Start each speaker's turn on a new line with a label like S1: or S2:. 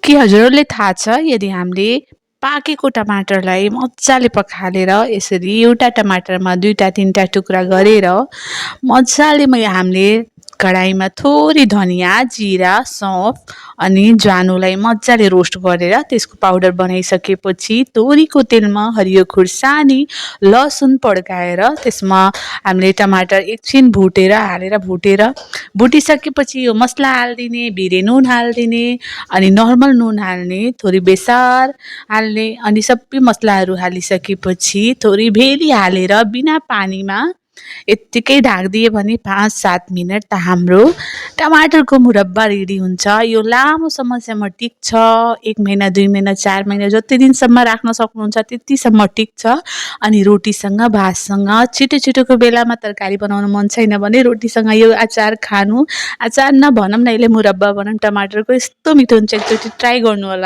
S1: के हजुरहरूले थाहा छ यदि हामीले पाकेको टमाटरलाई मजाले पखालेर यसरी एउटा टमाटरमा 2टा 3टा टुक्रा गरेर मजाले हामीले कराईमा थोरै धनिया जिरा सौँफ अनि ज्वानोलाई मजाले रोस्ट गरेर त्यसको पाउडर बनाइसकेपछि तोरीको तेलमा हरियो खुर्सानी लसुन पड्काएर त्यसमा हामीले टमाटर एकछिन भुटेर भुटिसकेपछि यो मसला हालिदिने भिरे नुन हालिदिने अनि नर्मल नुन हाल्ने थोरै बेसार हाल्ने अनि सबै मसलाहरू हालिसकेपछि थोरै भेरी हालेर बिना पानीमा यत्तिकै ढाकिदियो भने 5-7 मिनट त हाम्रो टमाटरको मुरब्बा रेडी हुन्छ। यो लामो समयसम्म टिक्छ, 1 महिना 2 महिना 4 महिना जति दिनसम्म राख्न सक्नुहुन्छ त्यतिसम्म टिक्छ। अनि रोटीसँग भातसँग छिटो बेलामा तरकारी बनाउन मन छैन भने रोटीसँग यो अचार खानु, अचार नभनौँ न यसले मुरब्बा भनौँ टमाटरको, यस्तो मिठो हुन्छ, एकचोटि ट्राई गर्नु होला।